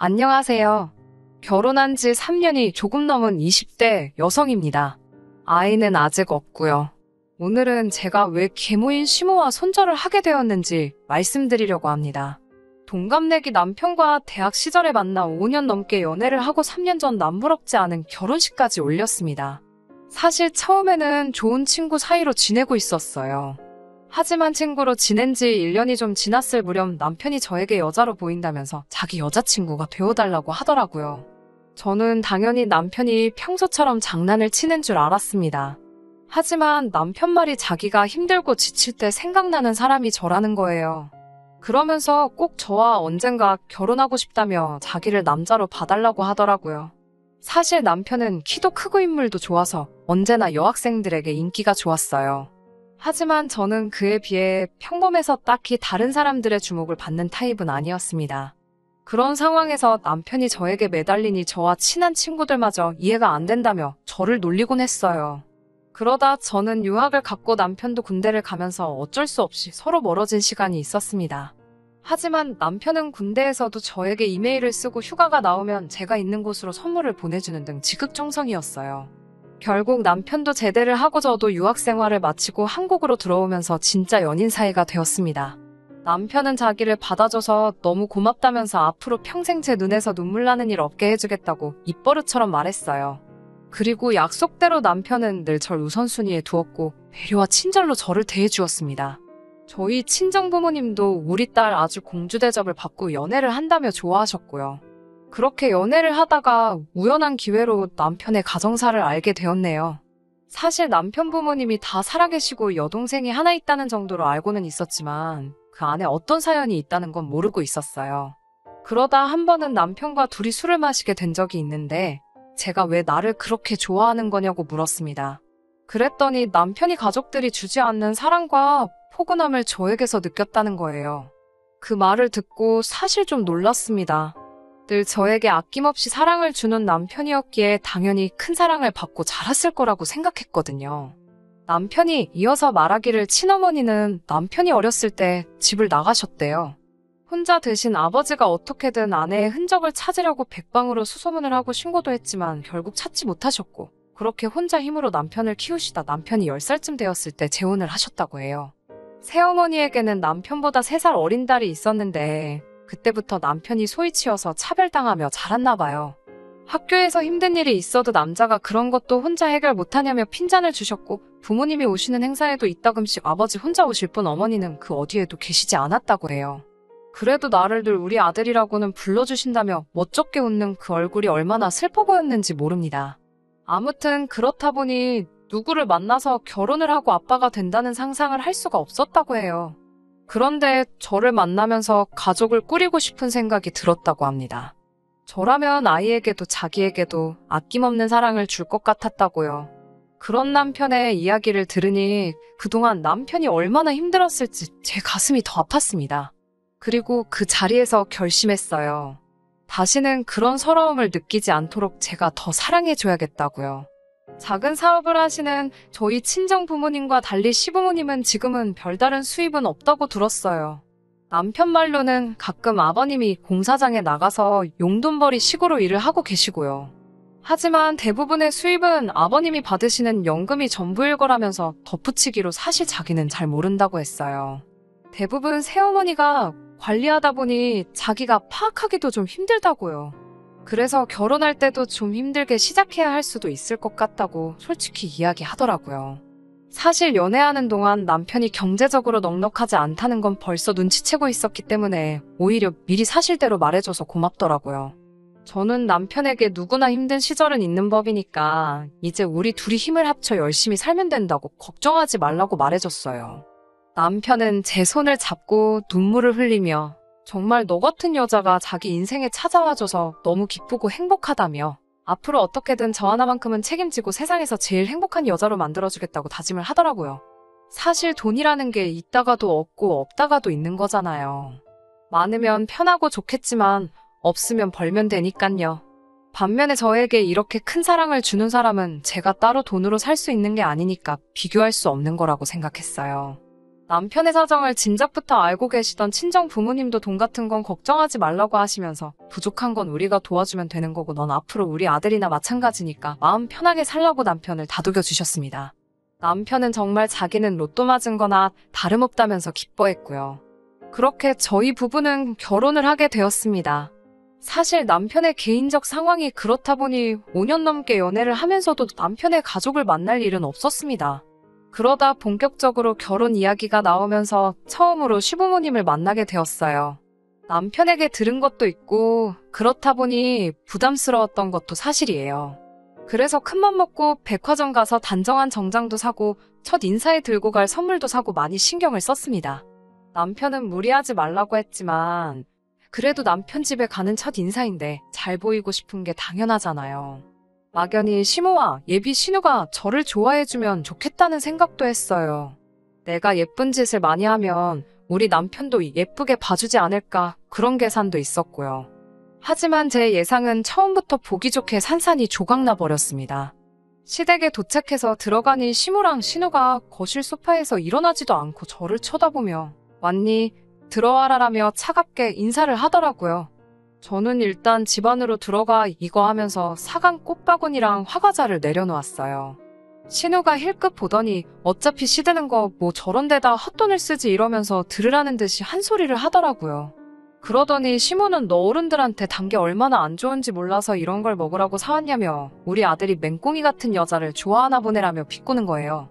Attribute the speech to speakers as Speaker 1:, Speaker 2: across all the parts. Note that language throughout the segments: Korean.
Speaker 1: 안녕하세요. 결혼한 지 3년이 조금 넘은 20대 여성입니다. 아이는 아직 없고요. 오늘은 제가 왜 계모인 시모와 손절을 하게 되었는지 말씀드리려고 합니다. 동갑내기 남편과 대학 시절에 만나 5년 넘게 연애를 하고 3년 전 남부럽지 않은 결혼식까지 올렸습니다. 사실 처음에는 좋은 친구 사이로 지내고 있었어요. 하지만 친구로 지낸 지 1년이 좀 지났을 무렵 남편이 저에게 여자로 보인다면서 자기 여자친구가 되어달라고 하더라고요. 저는 당연히 남편이 평소처럼 장난을 치는 줄 알았습니다. 하지만 남편 말이 자기가 힘들고 지칠 때 생각나는 사람이 저라는 거예요. 그러면서 꼭 저와 언젠가 결혼하고 싶다며 자기를 남자로 봐달라고 하더라고요. 사실 남편은 키도 크고 인물도 좋아서 언제나 여학생들에게 인기가 좋았어요. 하지만 저는 그에 비해 평범해서 딱히 다른 사람들의 주목을 받는 타입은 아니었습니다. 그런 상황에서 남편이 저에게 매달리니 저와 친한 친구들마저 이해가 안 된다며 저를 놀리곤 했어요. 그러다 저는 유학을 갔고 남편도 군대를 가면서 어쩔 수 없이 서로 멀어진 시간이 있었습니다. 하지만 남편은 군대에서도 저에게 이메일을 쓰고 휴가가 나오면 제가 있는 곳으로 선물을 보내주는 등 지극정성이었어요. 결국 남편도 제대를 하고 저도 유학 생활을 마치고 한국으로 들어오면서 진짜 연인 사이가 되었습니다. 남편은 자기를 받아줘서 너무 고맙다면서 앞으로 평생 제 눈에서 눈물 나는 일 없게 해주겠다고 입버릇처럼 말했어요. 그리고 약속대로 남편은 늘 절 우선순위에 두었고 배려와 친절로 저를 대해주었습니다. 저희 친정부모님도 우리 딸 아주 공주 대접을 받고 연애를 한다며 좋아하셨고요. 그렇게 연애를 하다가 우연한 기회로 남편의 가정사를 알게 되었네요. 사실 남편 부모님이 다 살아계시고 여동생이 하나 있다는 정도로 알고는 있었지만 그 안에 어떤 사연이 있다는 건 모르고 있었어요. 그러다 한 번은 남편과 둘이 술을 마시게 된 적이 있는데 제가 왜 나를 그렇게 좋아하는 거냐고 물었습니다. 그랬더니 남편이 가족들이 주지 않는 사랑과 포근함을 저에게서 느꼈다는 거예요. 그 말을 듣고 사실 좀 놀랐습니다. 늘 저에게 아낌없이 사랑을 주는 남편이었기에 당연히 큰 사랑을 받고 자랐을 거라고 생각했거든요. 남편이 이어서 말하기를 친어머니는 남편이 어렸을 때 집을 나가셨대요. 혼자 드신 아버지가 어떻게든 아내의 흔적을 찾으려고 백방으로 수소문을 하고 신고도 했지만 결국 찾지 못하셨고 그렇게 혼자 힘으로 남편을 키우시다 남편이 10살쯤 되었을 때 재혼을 하셨다고 해요. 새어머니에게는 남편보다 3살 어린 딸이 있었는데 그때부터 남편이 소위 치여서 차별당하며 자랐나 봐요. 학교에서 힘든 일이 있어도 남자가 그런 것도 혼자 해결 못하냐며 핀잔을 주셨고 부모님이 오시는 행사에도 이따금씩 아버지 혼자 오실 뿐 어머니는 그 어디에도 계시지 않았다고 해요. 그래도 나를 늘 우리 아들이라고는 불러주신다며 멋쩍게 웃는 그 얼굴이 얼마나 슬퍼 보였는지 모릅니다. 아무튼 그렇다 보니 누구를 만나서 결혼을 하고 아빠가 된다는 상상을 할 수가 없었다고 해요. 그런데 저를 만나면서 가족을 꾸리고 싶은 생각이 들었다고 합니다. 저라면 아이에게도 자기에게도 아낌없는 사랑을 줄 것 같았다고요. 그런 남편의 이야기를 들으니 그동안 남편이 얼마나 힘들었을지 제 가슴이 더 아팠습니다. 그리고 그 자리에서 결심했어요. 다시는 그런 서러움을 느끼지 않도록 제가 더 사랑해줘야겠다고요. 작은 사업을 하시는 저희 친정 부모님과 달리 시부모님은 지금은 별다른 수입은 없다고 들었어요. 남편 말로는 가끔 아버님이 공사장에 나가서 용돈벌이 식으로 일을 하고 계시고요. 하지만 대부분의 수입은 아버님이 받으시는 연금이 전부일 거라면서 덧붙이기로 사실 자기는 잘 모른다고 했어요. 대부분 새어머니가 관리하다 보니 자기가 파악하기도 좀 힘들다고요. 그래서 결혼할 때도 좀 힘들게 시작해야 할 수도 있을 것 같다고 솔직히 이야기하더라고요. 사실 연애하는 동안 남편이 경제적으로 넉넉하지 않다는 건 벌써 눈치채고 있었기 때문에 오히려 미리 사실대로 말해줘서 고맙더라고요. 저는 남편에게 누구나 힘든 시절은 있는 법이니까 이제 우리 둘이 힘을 합쳐 열심히 살면 된다고 걱정하지 말라고 말해줬어요. 남편은 제 손을 잡고 눈물을 흘리며 정말 너 같은 여자가 자기 인생에 찾아와줘서 너무 기쁘고 행복하다며 앞으로 어떻게든 저 하나만큼은 책임지고 세상에서 제일 행복한 여자로 만들어주겠다고 다짐을 하더라고요. 사실 돈이라는 게 있다가도 없고 없다가도 있는 거잖아요. 많으면 편하고 좋겠지만 없으면 벌면 되니깐요. 반면에 저에게 이렇게 큰 사랑을 주는 사람은 제가 따로 돈으로 살 수 있는 게 아니니까 비교할 수 없는 거라고 생각했어요. 남편의 사정을 진작부터 알고 계시던 친정 부모님도 돈 같은 건 걱정하지 말라고 하시면서 부족한 건 우리가 도와주면 되는 거고 넌 앞으로 우리 아들이나 마찬가지니까 마음 편하게 살라고 남편을 다독여 주셨습니다. 남편은 정말 자기는 로또 맞은 거나 다름없다면서 기뻐했고요. 그렇게 저희 부부는 결혼을 하게 되었습니다. 사실 남편의 개인적 상황이 그렇다 보니 5년 넘게 연애를 하면서도 남편의 가족을 만날 일은 없었습니다. 그러다 본격적으로 결혼 이야기가 나오면서 처음으로 시부모님을 만나게 되었어요. 남편에게 들은 것도 있고 그렇다 보니 부담스러웠던 것도 사실이에요. 그래서 큰맘 먹고 백화점 가서 단정한 정장도 사고 첫 인사에 들고 갈 선물도 사고 많이 신경을 썼습니다. 남편은 무리하지 말라고 했지만 그래도 남편 집에 가는 첫 인사인데 잘 보이고 싶은 게 당연하잖아요. 막연히 시모와 예비 신우가 저를 좋아해주면 좋겠다는 생각도 했어요. 내가 예쁜 짓을 많이 하면 우리 남편도 예쁘게 봐주지 않을까 그런 계산도 있었고요. 하지만 제 예상은 처음부터 보기 좋게 산산이 조각나 버렸습니다. 시댁에 도착해서 들어가니 시모랑 신우가 거실 소파에서 일어나지도 않고 저를 쳐다보며 왔니? 들어와라라며 차갑게 인사를 하더라고요. 저는 일단 집 안으로 들어가 이거 하면서 사간 꽃바구니랑 화과자를 내려놓았어요. 신우가 힐끗 보더니 어차피 시드는 거 뭐 저런 데다 헛돈을 쓰지 이러면서 들으라는 듯이 한 소리를 하더라고요. 그러더니 시모는 너 어른들한테 단 게 얼마나 안 좋은지 몰라서 이런 걸 먹으라고 사왔냐며 우리 아들이 맹꽁이 같은 여자를 좋아하나 보내라며 비꼬는 거예요.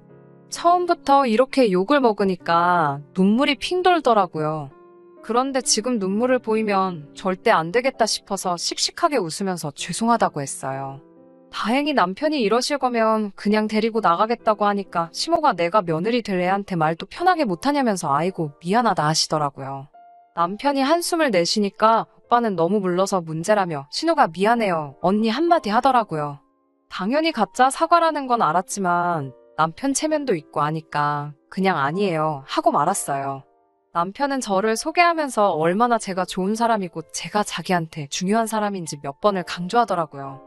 Speaker 1: 처음부터 이렇게 욕을 먹으니까 눈물이 핑 돌더라고요. 그런데 지금 눈물을 보이면 절대 안 되겠다 싶어서 씩씩하게 웃으면서 죄송하다고 했어요. 다행히 남편이 이러실 거면 그냥 데리고 나가겠다고 하니까 시모가 내가 며느리 될 애한테 말도 편하게 못하냐면서 아이고 미안하다 하시더라고요. 남편이 한숨을 내쉬니까 오빠는 너무 물러서 문제라며 신우가 미안해요 언니 한마디 하더라고요. 당연히 가짜 사과라는 건 알았지만 남편 체면도 있고 하니까 그냥 아니에요 하고 말았어요. 남편은 저를 소개하면서 얼마나 제가 좋은 사람이고 제가 자기한테 중요한 사람인지 몇 번을 강조하더라고요.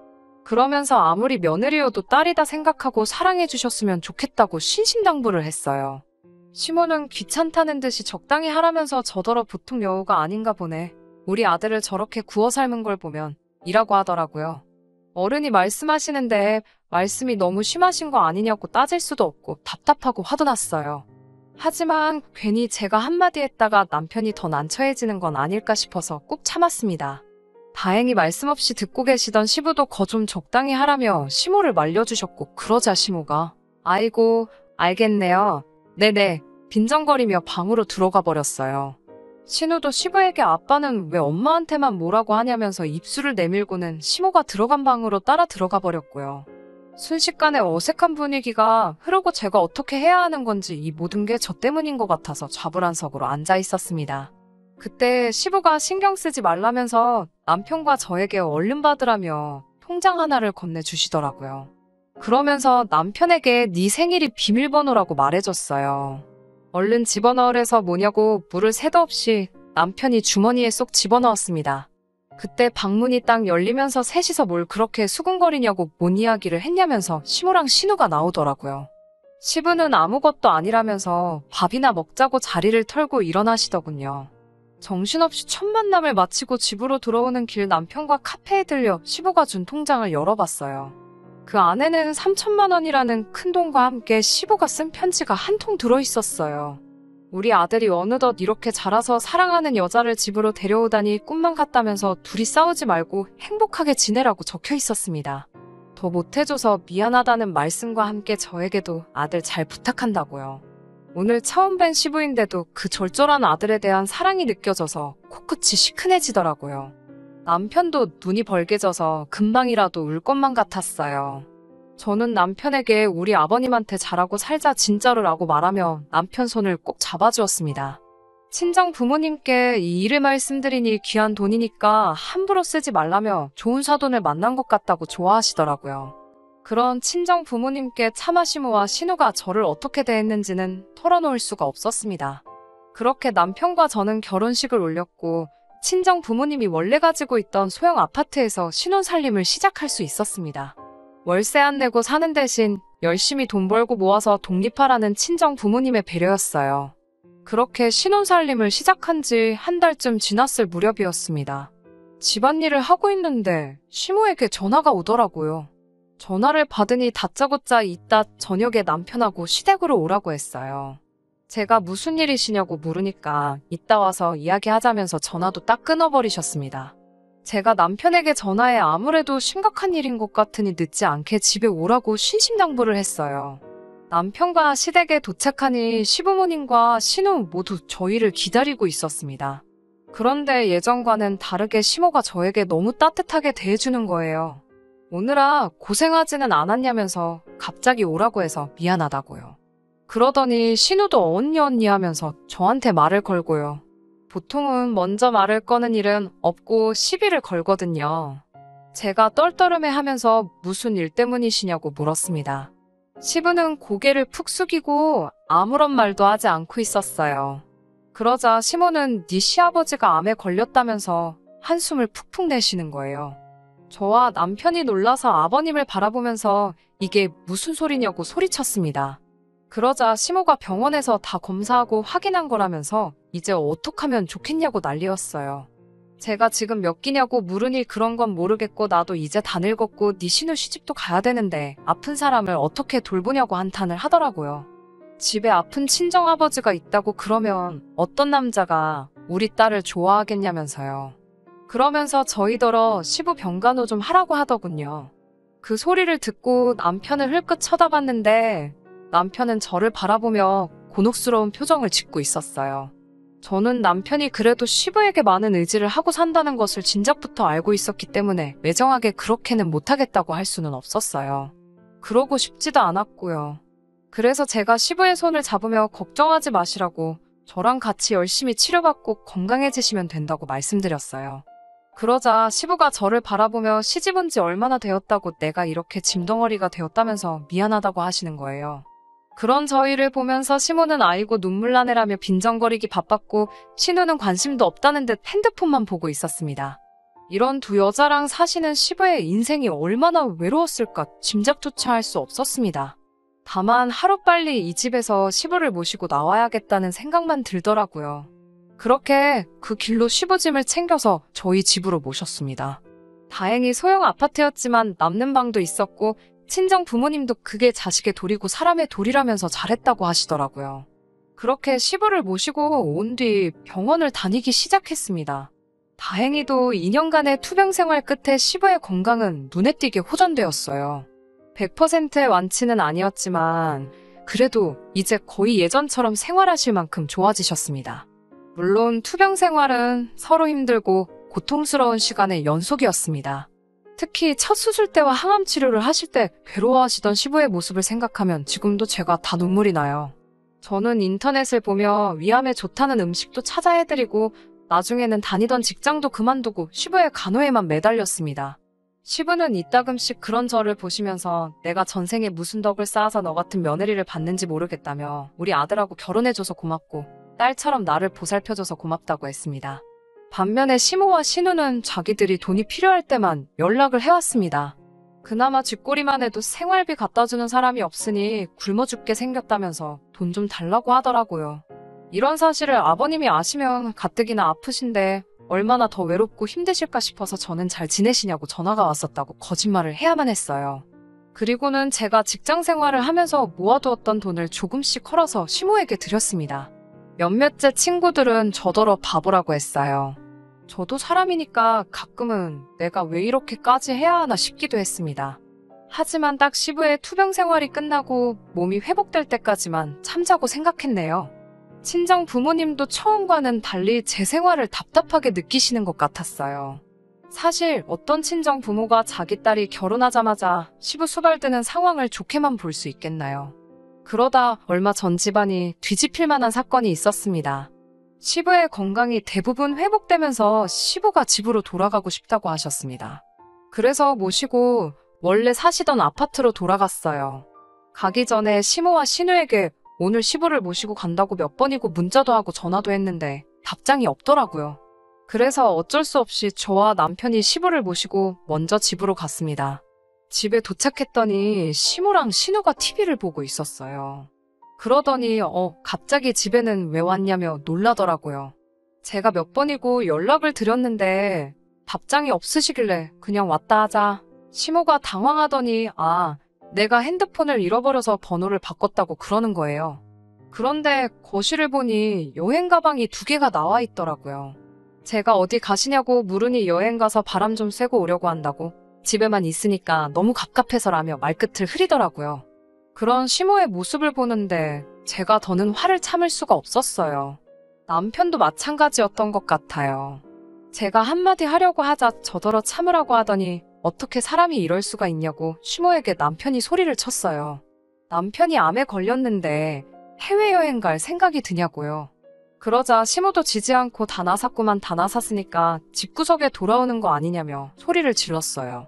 Speaker 1: 그러면서 아무리 며느리여도 딸이다 생각하고 사랑해 주셨으면 좋겠다고 신신당부를 했어요. 시모는 귀찮다는 듯이 적당히 하라면서 저더러 보통 여우가 아닌가 보네. 우리 아들을 저렇게 구워 삶은 걸 보면 이라고 하더라고요. 어른이 말씀하시는데 말씀이 너무 심하신 거 아니냐고 따질 수도 없고 답답하고 화도 났어요. 하지만 괜히 제가 한마디 했다가 남편이 더 난처해지는 건 아닐까 싶어서 꾹 참았습니다. 다행히 말씀 없이 듣고 계시던 시부도 거 좀 적당히 하라며 시모를 말려주셨고 그러자 시모가 아이고 알겠네요. 네네 빈정거리며 방으로 들어가 버렸어요. 신우도 시부에게 아빠는 왜 엄마한테만 뭐라고 하냐면서 입술을 내밀고는 시모가 들어간 방으로 따라 들어가 버렸고요. 순식간에 어색한 분위기가 흐르고 제가 어떻게 해야 하는 건지 이 모든 게 저 때문인 것 같아서 좌불안석으로 앉아 있었습니다. 그때 시부가 신경 쓰지 말라면서 남편과 저에게 얼른 받으라며 통장 하나를 건네주시더라고요. 그러면서 남편에게 네 생일이 비밀번호라고 말해줬어요. 얼른 집어넣으래서 뭐냐고 물을 새도 없이 남편이 주머니에 쏙 집어넣었습니다. 그때 방문이 딱 열리면서 셋이서 뭘 그렇게 수근거리냐고 뭔 이야기를 했냐면서 시모랑 신우가 나오더라고요. 시부는 아무것도 아니라면서 밥이나 먹자고 자리를 털고 일어나시더군요. 정신없이 첫 만남을 마치고 집으로 들어오는 길 남편과 카페에 들려 시부가 준 통장을 열어봤어요. 그 안에는 3천만 원이라는 큰 돈과 함께 시부가 쓴 편지가 한 통 들어있었어요. 우리 아들이 어느덧 이렇게 자라서 사랑하는 여자를 집으로 데려오다니 꿈만 같다면서 둘이 싸우지 말고 행복하게 지내라고 적혀 있었습니다. 더 못해줘서 미안하다는 말씀과 함께 저에게도 아들 잘 부탁한다고요. 오늘 처음 뵌 시부인데도 그 절절한 아들에 대한 사랑이 느껴져서 코끝이 시큰해지더라고요. 남편도 눈이 벌게져서 금방이라도 울 것만 같았어요. 저는 남편에게 우리 아버님한테 잘하고 살자 진짜로라고 말하며 남편 손을 꼭 잡아주었습니다. 친정 부모님께 이 일을 말씀드리니 귀한 돈이니까 함부로 쓰지 말라며 좋은 사돈을 만난 것 같다고 좋아하시더라고요. 그런 친정 부모님께 차마 시모와 신우가 저를 어떻게 대했는지는 털어놓을 수가 없었습니다. 그렇게 남편과 저는 결혼식을 올렸고 친정 부모님이 원래 가지고 있던 소형 아파트에서 신혼살림을 시작할 수 있었습니다. 월세 안 내고 사는 대신 열심히 돈 벌고 모아서 독립하라는 친정 부모님의 배려였어요. 그렇게 신혼살림을 시작한 지 한 달쯤 지났을 무렵이었습니다. 집안일을 하고 있는데 시모에게 전화가 오더라고요. 전화를 받으니 다짜고짜 이따 저녁에 남편하고 시댁으로 오라고 했어요. 제가 무슨 일이시냐고 물으니까 이따 와서 이야기하자면서 전화도 딱 끊어버리셨습니다. 제가 남편에게 전화해 아무래도 심각한 일인 것 같으니 늦지 않게 집에 오라고 신신당부를 했어요. 남편과 시댁에 도착하니 시부모님과 시누 모두 저희를 기다리고 있었습니다. 그런데 예전과는 다르게 시모가 저에게 너무 따뜻하게 대해주는 거예요. 오느라 고생하지는 않았냐면서 갑자기 오라고 해서 미안하다고요. 그러더니 시누도 언니 하면서 저한테 말을 걸고요. 보통은 먼저 말을 거는 일은 없고 시비를 걸거든요. 제가 떨떠름해하면서 무슨 일 때문이시냐고 물었습니다. 시부는 고개를 푹 숙이고 아무런 말도 하지 않고 있었어요. 그러자 시모는 네 시아버지가 암에 걸렸다면서 한숨을 푹푹 내쉬는 거예요. 저와 남편이 놀라서 아버님을 바라보면서 이게 무슨 소리냐고 소리쳤습니다. 그러자 시모가 병원에서 다 검사하고 확인한 거라면서 이제 어떡하면 좋겠냐고 난리였어요. 제가 지금 몇 끼냐고 물으니 그런 건 모르겠고 나도 이제 다 늙었고 네 시누 시집도 가야 되는데 아픈 사람을 어떻게 돌보냐고 한탄을 하더라고요. 집에 아픈 친정아버지가 있다고 그러면 어떤 남자가 우리 딸을 좋아하겠냐면서요. 그러면서 저희더러 시부 병간호 좀 하라고 하더군요. 그 소리를 듣고 남편을 흘끗 쳐다봤는데 남편은 저를 바라보며 곤혹스러운 표정을 짓고 있었어요. 저는 남편이 그래도 시부에게 많은 의지를 하고 산다는 것을 진작부터 알고 있었기 때문에 매정하게 그렇게는 못하겠다고 할 수는 없었어요. 그러고 싶지도 않았고요. 그래서 제가 시부의 손을 잡으며 걱정하지 마시라고 저랑 같이 열심히 치료받고 건강해지시면 된다고 말씀드렸어요. 그러자 시부가 저를 바라보며 시집 온 지 얼마나 되었다고 내가 이렇게 짐덩어리가 되었다면서 미안하다고 하시는 거예요. 그런 저희를 보면서 시모는 아이고 눈물 나네라며 빈정거리기 바빴고 시누는 관심도 없다는 듯 핸드폰만 보고 있었습니다. 이런 두 여자랑 사시는 시부의 인생이 얼마나 외로웠을까 짐작조차 할 수 없었습니다. 다만 하루빨리 이 집에서 시부를 모시고 나와야겠다는 생각만 들더라고요. 그렇게 그 길로 시부짐을 챙겨서 저희 집으로 모셨습니다. 다행히 소형 아파트였지만 남는 방도 있었고 친정 부모님도 그게 자식의 도리고 사람의 도리라면서 잘했다고 하시더라고요. 그렇게 시부를 모시고 온 뒤 병원을 다니기 시작했습니다. 다행히도 2년간의 투병 생활 끝에 시부의 건강은 눈에 띄게 호전되었어요. 100%의 완치는 아니었지만 그래도 이제 거의 예전처럼 생활하실 만큼 좋아지셨습니다. 물론 투병 생활은 서로 힘들고 고통스러운 시간의 연속이었습니다. 특히 첫 수술 때와 항암 치료를 하실 때 괴로워하시던 시부의 모습을 생각하면 지금도 제가 다 눈물이 나요. 저는 인터넷을 보며 위암에 좋다는 음식도 찾아 해드리고 나중에는 다니던 직장도 그만두고 시부의 간호에만 매달렸습니다. 시부는 이따금씩 그런 저를 보시면서 내가 전생에 무슨 덕을 쌓아서 너 같은 며느리를 받는지 모르겠다며 우리 아들하고 결혼해줘서 고맙고 딸처럼 나를 보살펴줘서 고맙다고 했습니다. 반면에 시모와 시누는 자기들이 돈이 필요할 때만 연락을 해왔습니다. 그나마 쥐꼬리만 해도 생활비 갖다주는 사람이 없으니 굶어 죽게 생겼다면서 돈 좀 달라고 하더라고요. 이런 사실을 아버님이 아시면 가뜩이나 아프신데 얼마나 더 외롭고 힘드실까 싶어서 저는 잘 지내시냐고 전화가 왔었다고 거짓말을 해야만 했어요. 그리고는 제가 직장 생활을 하면서 모아두었던 돈을 조금씩 헐어서 시모에게 드렸습니다. 몇몇째 친구들은 저더러 바보라고 했어요. 저도 사람이니까 가끔은 내가 왜 이렇게까지 해야 하나 싶기도 했습니다. 하지만 딱 시부의 투병 생활이 끝나고 몸이 회복될 때까지만 참자고 생각했네요. 친정 부모님도 처음과는 달리 제 생활을 답답하게 느끼시는 것 같았어요. 사실 어떤 친정 부모가 자기 딸이 결혼하자마자 시부 수발드는 상황을 좋게만 볼 수 있겠나요? 그러다 얼마 전 집안이 뒤집힐 만한 사건이 있었습니다. 시부의 건강이 대부분 회복되면서 시부가 집으로 돌아가고 싶다고 하셨습니다. 그래서 모시고 원래 사시던 아파트로 돌아갔어요. 가기 전에 시모와 시누에게 오늘 시부를 모시고 간다고 몇 번이고 문자도 하고 전화도 했는데 답장이 없더라고요. 그래서 어쩔 수 없이 저와 남편이 시부를 모시고 먼저 집으로 갔습니다. 집에 도착했더니 시모랑 시누가 TV를 보고 있었어요. 그러더니 갑자기 집에는 왜 왔냐며 놀라더라고요. 제가 몇 번이고 연락을 드렸는데 답장이 없으시길래 그냥 왔다 하자. 시모가 당황하더니 내가 핸드폰을 잃어버려서 번호를 바꿨다고 그러는 거예요. 그런데 거실을 보니 여행 가방이 2개가 나와 있더라고요. 제가 어디 가시냐고 물으니 여행 가서 바람 좀 쐬고 오려고 한다고, 집에만 있으니까 너무 갑갑해서라며 말끝을 흐리더라고요. 그런 시모의 모습을 보는데 제가 더는 화를 참을 수가 없었어요. 남편도 마찬가지였던 것 같아요. 제가 한마디 하려고 하자 저더러 참으라고 하더니 어떻게 사람이 이럴 수가 있냐고 시모에게 남편이 소리를 쳤어요. 남편이 암에 걸렸는데 해외여행 갈 생각이 드냐고요. 그러자 시모도 지지 않고 다 나섰구만, 다 나섰으니까 집구석에 돌아오는 거 아니냐며 소리를 질렀어요.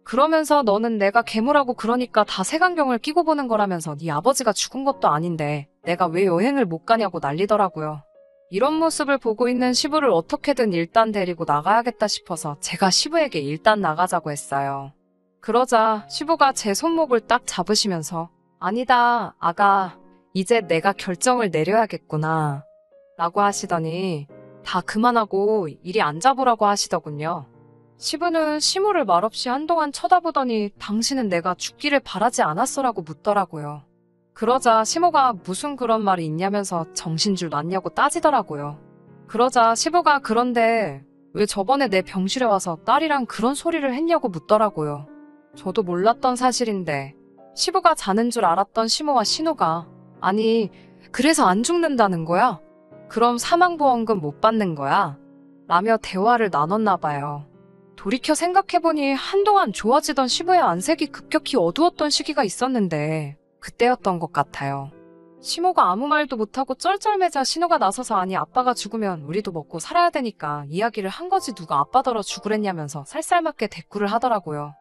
Speaker 1: 그러면서 너는 내가 괴물하고 그러니까 다 색안경을 끼고 보는 거라면서 네 아버지가 죽은 것도 아닌데 내가 왜 여행을 못 가냐고 난리더라고요. 이런 모습을 보고 있는 시부를 어떻게든 일단 데리고 나가야겠다 싶어서 제가 시부에게 일단 나가자고 했어요. 그러자 시부가 제 손목을 딱 잡으시면서 아니다, 아가. 이제 내가 결정을 내려야겠구나. 라고 하시더니 다 그만하고 이리 앉아보라고 하시더군요. 시부는 시모를 말없이 한동안 쳐다보더니 당신은 내가 죽기를 바라지 않았어라고 묻더라고요. 그러자 시모가 무슨 그런 말이 있냐면서 정신줄 놨냐고 따지더라고요. 그러자 시부가 그런데 왜 저번에 내 병실에 와서 딸이랑 그런 소리를 했냐고 묻더라고요. 저도 몰랐던 사실인데 시부가 자는 줄 알았던 시모와 신우가 아니 그래서 안 죽는다는 거야? 그럼 사망보험금 못 받는 거야? 라며 대화를 나눴나 봐요. 돌이켜 생각해보니 한동안 좋아지던 시부의 안색이 급격히 어두웠던 시기가 있었는데 그때였던 것 같아요. 시모가 아무 말도 못하고 쩔쩔매자 신우가 나서서 아니 아빠가 죽으면 우리도 먹고 살아야 되니까 이야기를 한 거지 누가 아빠더러 죽으랬냐면서 살살맞게 대꾸를 하더라고요.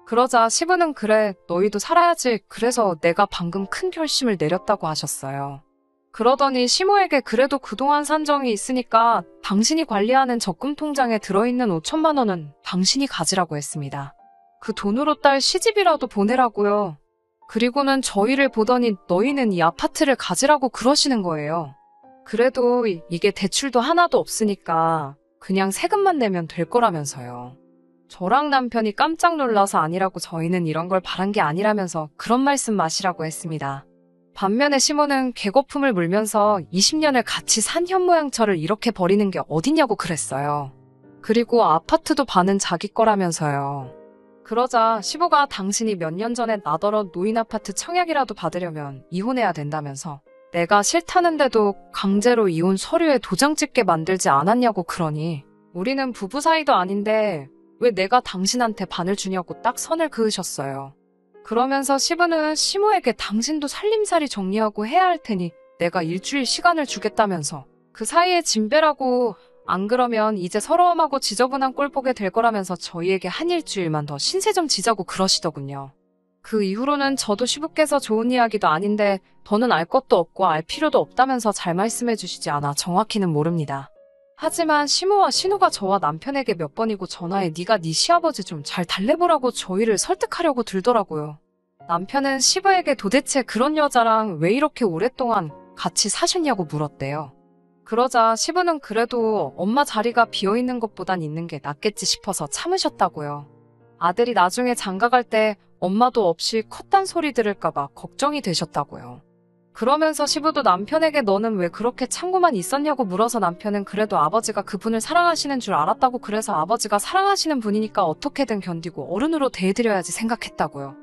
Speaker 1: 그러자 시부는 그래 너희도 살아야지 그래서 내가 방금 큰 결심을 내렸다고 하셨어요. 그러더니 시모에게 그래도 그동안 산정이 있으니까 당신이 관리하는 적금 통장에 들어있는 5천만 원은 당신이 가지라고 했습니다. 그 돈으로 딸 시집이라도 보내라고요. 그리고는 저희를 보더니 너희는 이 아파트를 가지라고 그러시는 거예요. 그래도 이게 대출도 하나도 없으니까 그냥 세금만 내면 될 거라면서요. 저랑 남편이 깜짝 놀라서 아니라고 저희는 이런 걸 바란 게 아니라면서 그런 말씀 마시라고 했습니다. 반면에 시모는 개거품을 물면서 20년을 같이 산 현모양처를 이렇게 버리는 게 어딨냐고 그랬어요. 그리고 아파트도 반은 자기 거라면서요. 그러자 시부가 당신이 몇 년 전에 나더러 노인 아파트 청약이라도 받으려면 이혼해야 된다면서 내가 싫다는데도 강제로 이혼 서류에 도장 찍게 만들지 않았냐고 그러니 우리는 부부 사이도 아닌데 왜 내가 당신한테 반을 주냐고 딱 선을 그으셨어요. 그러면서 시부는 시모에게 당신도 살림살이 정리하고 해야 할 테니 내가 일주일 시간을 주겠다면서 그 사이에 짐 빼라고 안 그러면 이제 서러움하고 지저분한 꼴 보게 될 거라면서 저희에게 한 일주일만 더 신세 좀 지자고 그러시더군요. 그 이후로는 저도 시부께서 좋은 이야기도 아닌데 더는 알 것도 없고 알 필요도 없다면서 잘 말씀해 주시지 않아 정확히는 모릅니다. 하지만 시모와 신우가 저와 남편에게 몇 번이고 전화해 네가 네 시아버지 좀 잘 달래보라고 저희를 설득하려고 들더라고요. 남편은 시부에게 도대체 그런 여자랑 왜 이렇게 오랫동안 같이 사셨냐고 물었대요. 그러자 시부는 그래도 엄마 자리가 비어있는 것보단 있는 게 낫겠지 싶어서 참으셨다고요. 아들이 나중에 장가갈 때 엄마도 없이 컸단 소리 들을까봐 걱정이 되셨다고요. 그러면서 시부도 남편에게 너는 왜 그렇게 참고만 있었냐고 물어서 남편은 그래도 아버지가 그분을 사랑하시는 줄 알았다고 그래서 아버지가 사랑하시는 분이니까 어떻게든 견디고 어른으로 대해드려야지 생각했다고요.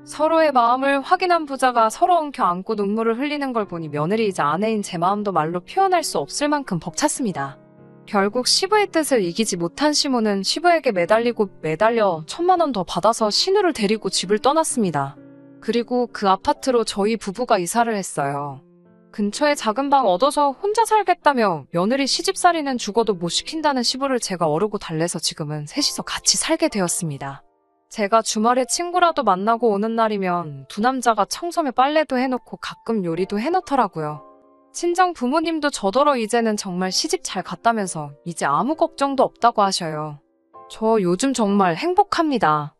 Speaker 1: 서로의 마음을 확인한 부자가 서로 엉켜 안고 눈물을 흘리는 걸 보니 며느리이자 아내인 제 마음도 말로 표현할 수 없을 만큼 벅찼습니다. 결국 시부의 뜻을 이기지 못한 시모는 시부에게 매달려 1,000만 원 더 받아서 신우를 데리고 집을 떠났습니다. 그리고 그 아파트로 저희 부부가 이사를 했어요. 근처에 작은 방 얻어서 혼자 살겠다며 며느리 시집살이는 죽어도 못 시킨다는 시부를 제가 어르고 달래서 지금은 셋이서 같이 살게 되었습니다. 제가 주말에 친구라도 만나고 오는 날이면 두 남자가 청소며 빨래도 해놓고 가끔 요리도 해놓더라고요. 친정 부모님도 저더러 이제는 정말 시집 잘 갔다면서 이제 아무 걱정도 없다고 하셔요. 저 요즘 정말 행복합니다.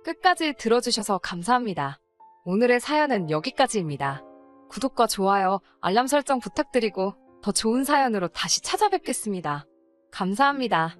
Speaker 1: 끝까지 들어주셔서 감사합니다. 오늘의 사연은 여기까지입니다. 구독과 좋아요, 알람 설정 부탁드리고 더 좋은 사연으로 다시 찾아뵙겠습니다. 감사합니다.